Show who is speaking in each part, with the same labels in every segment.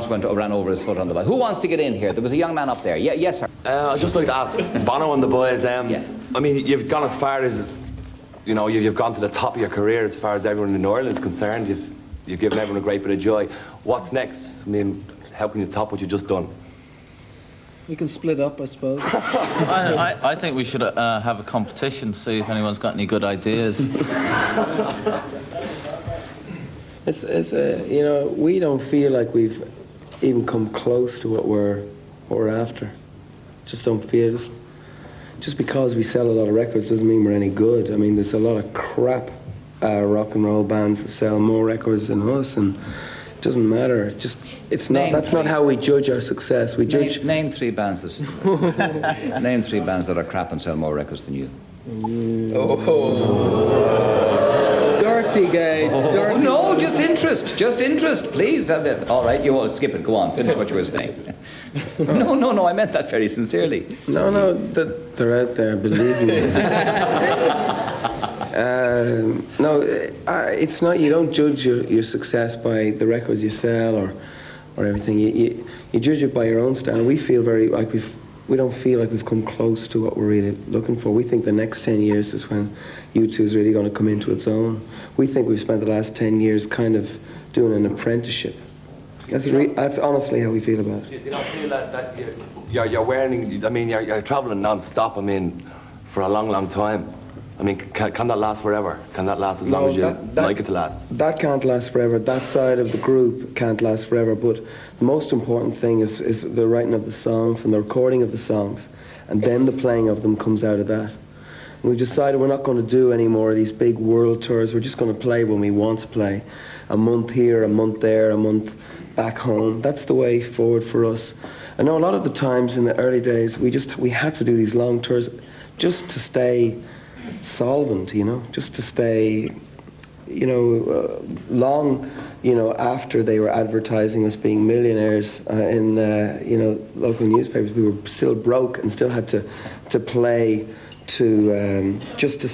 Speaker 1: Lawrence ran over his foot on the bike. Who wants to get in here? There was a young man up there. Yeah, yes, sir.
Speaker 2: I'd just like to ask Bono and the boys,
Speaker 1: yeah.
Speaker 2: I mean, you've gone as far as, you know, you've gone to the top of your career as far as everyone in Ireland is concerned. You've given everyone a great bit of joy. What's next? I mean, how can you top what you've just done?
Speaker 3: We can split up, I suppose.
Speaker 4: I think we should have a competition, see if anyone's got any good ideas.
Speaker 3: You know, we don't feel like we've even come close to what we're after. Just don't feel it. Just because we sell a lot of records doesn't mean we're any good. I mean, there's a lot of crap rock and roll bands that sell more records than us, and it doesn't matter. That's not how we judge our success. We judge.
Speaker 1: Name three bands name three bands that are crap and sell more records than you.
Speaker 3: Dirty guy. Dirty.
Speaker 1: No, just interest, please. All right, you all skip it. Go on, finish what you were saying. No, I meant that very sincerely.
Speaker 3: No, they're out there, believe me. It's not. You don't judge your success by the records you sell or everything. You judge it by your own standard. We feel very like we don't feel like we've come close to what we're really looking for. We think the next 10 years is when U2 is really going to come into its own. We think we've spent the last 10 years kind of doing an apprenticeship. That's honestly how we feel about it.
Speaker 2: Do you not feel that you're wearing, I mean, you're travelling non-stop, I mean, for a long, long time? I mean, can that last forever? Can that last as long as you like it to last?
Speaker 3: That can't last forever. That side of the group can't last forever. But the most important thing is the writing of the songs and the recording of the songs. And then the playing of them comes out of that. And we've decided we're not going to do any more of these big world tours. We're just going to play when we want to play. A month here, a month there, a month back home. That's the way forward for us. I know a lot of the times in the early days, we had to do these long tours just to stay solvent, you know, just to stay, you know, long, you know, after they were advertising us being millionaires in, you know, local newspapers. We were still broke and still had to play to just to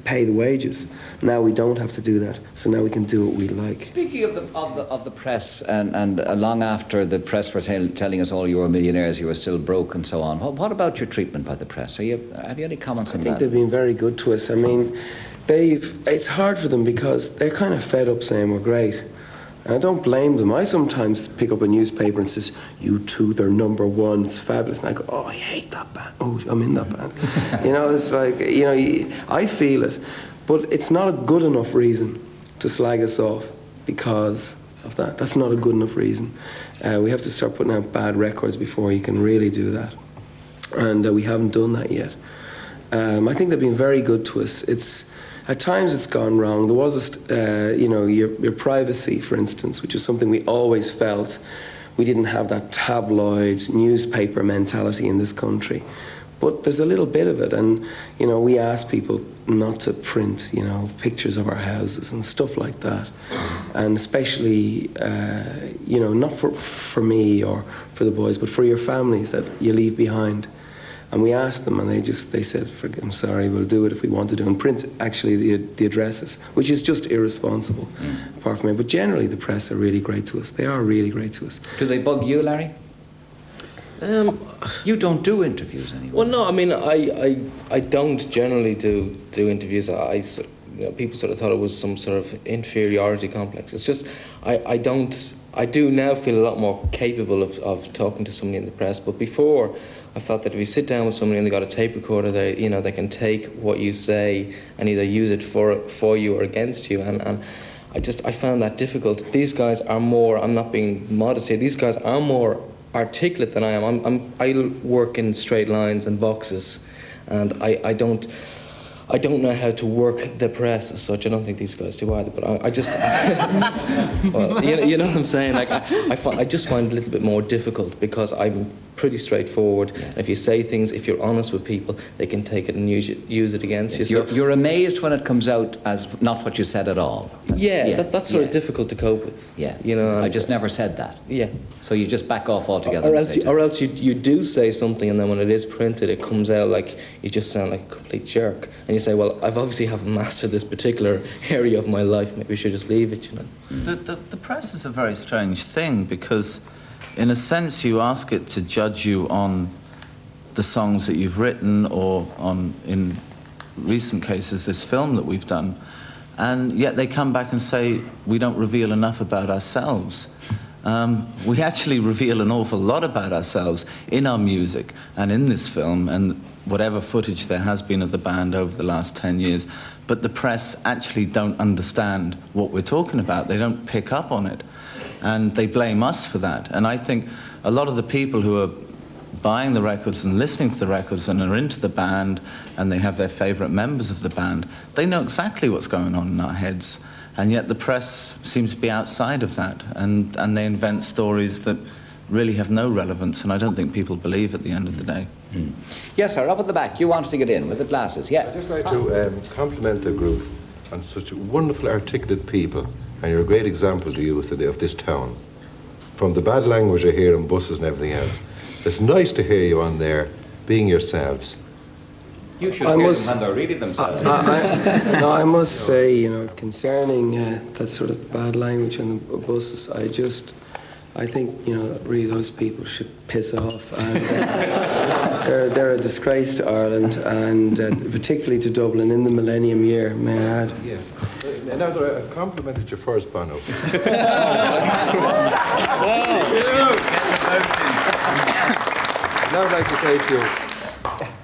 Speaker 3: pay the wages. Now we don't have to do that, so now we can do what we like.
Speaker 1: Speaking of the press, and long after the press were telling us all you were millionaires, you were still broke and so on. What about your treatment by the press? Have you any comments on that?
Speaker 3: I think they've been very good to us. I mean, it's hard for them because they're kind of fed up saying we're great. And I don't blame them. I sometimes pick up a newspaper and says, U2, they're #1, it's fabulous. And I go, oh, I hate that band. Oh, I'm in that band. You know, it's like, you know, I feel it. But it's not a good enough reason to slag us off because of that. That's not a good enough reason. We have to start putting out bad records before you can really do that. And we haven't done that yet. I think they've been very good to us. At times it's gone wrong. There was, you know, your privacy, for instance, which is something we always felt. We didn't have that tabloid newspaper mentality in this country. But there's a little bit of it, and, you know, we ask people not to print, you know, pictures of our houses and stuff like that. And especially, you know, not for me or for the boys, but for your families that you leave behind. And we asked them, and they said, I'm sorry, we'll do it if we want to do, and print actually the addresses, which is just irresponsible, apart from it. But generally, the press are really great to us. They are really great to us.
Speaker 1: Do they bug you, Larry? You don't do interviews anymore.
Speaker 5: Well, no, I mean, I don't generally do interviews. You know, people sort of thought it was some sort of inferiority complex. It's just, I do now feel a lot more capable of talking to somebody in the press, but before, I felt that if you sit down with somebody and they got a tape recorder, they can take what you say and either use it for you or against you, and I found that difficult. These guys are more, I'm not being modest here, these guys are more articulate than I am. I work in straight lines and boxes, and I don't know how to work the press as such. I don't think these guys do either, but I just well, you know what I'm saying, like I just find it a little bit more difficult because I'm pretty straightforward. If you say things, if you're honest with people, they can take it and use it against you. So,
Speaker 1: You're amazed when it comes out as not what you said at all.
Speaker 5: that's sort of difficult to cope with.
Speaker 1: Yeah,
Speaker 5: you know.
Speaker 1: I just never said that.
Speaker 5: Yeah.
Speaker 1: So you just back off altogether.
Speaker 5: Or else you do say something, and then when it is printed, it comes out like you just sound like a complete jerk. And you say, well, I've obviously haven't mastered this particular area of my life. Maybe we should just leave it, you know.
Speaker 4: The press is a very strange thing because, in a sense, you ask it to judge you on the songs that you've written or on, in recent cases, this film that we've done, and yet they come back and say we don't reveal enough about ourselves. We actually reveal an awful lot about ourselves in our music and in this film and whatever footage there has been of the band over the last 10 years, but the press actually don't understand what we're talking about. They don't pick up on it, and they blame us for that. And I think a lot of the people who are buying the records and listening to the records and are into the band and they have their favourite members of the band, they know exactly what's going on in our heads. And yet the press seems to be outside of that, and they invent stories that really have no relevance, and I don't think people believe at the end of the day.
Speaker 1: Yes, sir, up at the back. You wanted to get in with the glasses, yeah.
Speaker 6: I'd just like to compliment the group on such wonderful, articulate people, and you're a great example to youth today of this town. From the bad language I hear in buses and everything else, it's nice to hear you on there being yourselves.
Speaker 1: You should hear them when they're reading themselves.
Speaker 3: No, I must say, you know, concerning that sort of bad language on the buses, I think, you know, really those people should piss off. And, they're a disgrace to Ireland, and particularly to Dublin in the millennium year, may I add.
Speaker 6: Yes. Now that I've complimented you first, Bono. Now I'd like to say to you,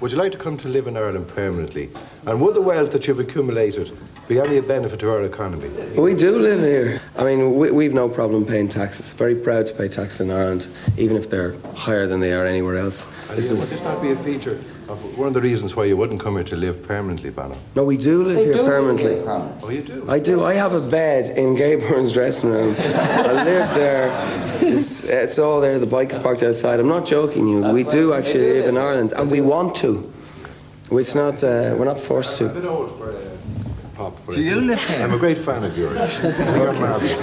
Speaker 6: would you like to come to live in Ireland permanently? And would the wealth that you've accumulated be any benefit to our economy?
Speaker 3: We do live here. I mean, we've no problem paying taxes. Very proud to pay tax in Ireland, even if they're higher than they are anywhere else.
Speaker 6: Would this not be a feature of one of the reasons why you wouldn't come here to live permanently, Bono?
Speaker 3: No, we do live here permanently.
Speaker 6: Oh, you do?
Speaker 3: I do. I have a bed in Gayborn's dressing room. I live there. It's all there. The bike is parked outside. I'm not joking you. We do actually live in Ireland, and we want to. It's not. We're not forced
Speaker 6: I'm a
Speaker 3: to.
Speaker 6: bit old for pop.
Speaker 4: Do you live here?
Speaker 6: I'm a great fan of yours. You're marvellous.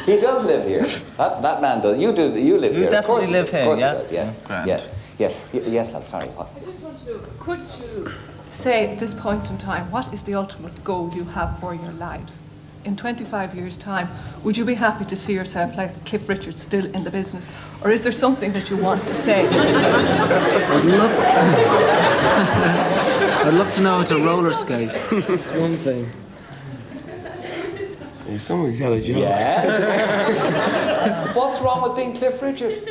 Speaker 1: He does live here. That man does. You do. You live here.
Speaker 4: You definitely live here,
Speaker 1: Of course
Speaker 4: yeah?
Speaker 1: he does, yeah.
Speaker 4: Grand.
Speaker 1: Yes. Yes, lad, sorry. What?
Speaker 7: I just want to know, could you say at this point in time, what is the ultimate goal you have for your lives? In 25 years' time, would you be happy to see yourself like Cliff Richard still in the business? Or is there something that you want to say?
Speaker 8: I'd love to know how to roller skate.
Speaker 3: It's one thing. Somebody tell a joke.
Speaker 1: Yeah. What's wrong with being Cliff Richard?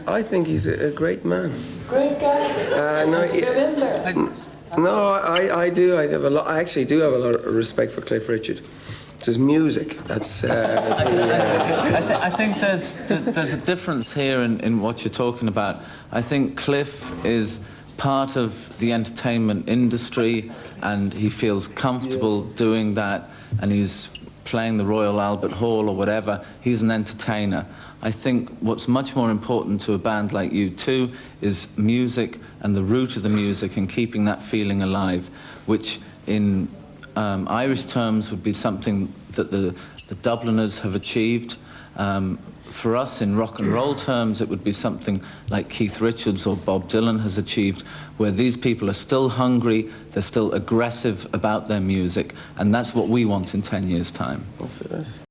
Speaker 3: I think he's a great man.
Speaker 1: Great guy.
Speaker 3: No,
Speaker 1: Still in there.
Speaker 3: No, I do. I actually do have a lot of respect for Cliff Richard. It's his music. That's.
Speaker 4: I think there's a difference here in what you're talking about. I think Cliff is part of the entertainment industry, and he feels comfortable doing that, and he's playing the Royal Albert Hall or whatever. He's an entertainer. I think what's much more important to a band like U2 is music and the root of the music and keeping that feeling alive, which in Irish terms would be something that the Dubliners have achieved. For us, in rock and roll terms, it would be something like Keith Richards or Bob Dylan has achieved, where these people are still hungry, they're still aggressive about their music, and that's what we want in 10 years' time.
Speaker 3: That's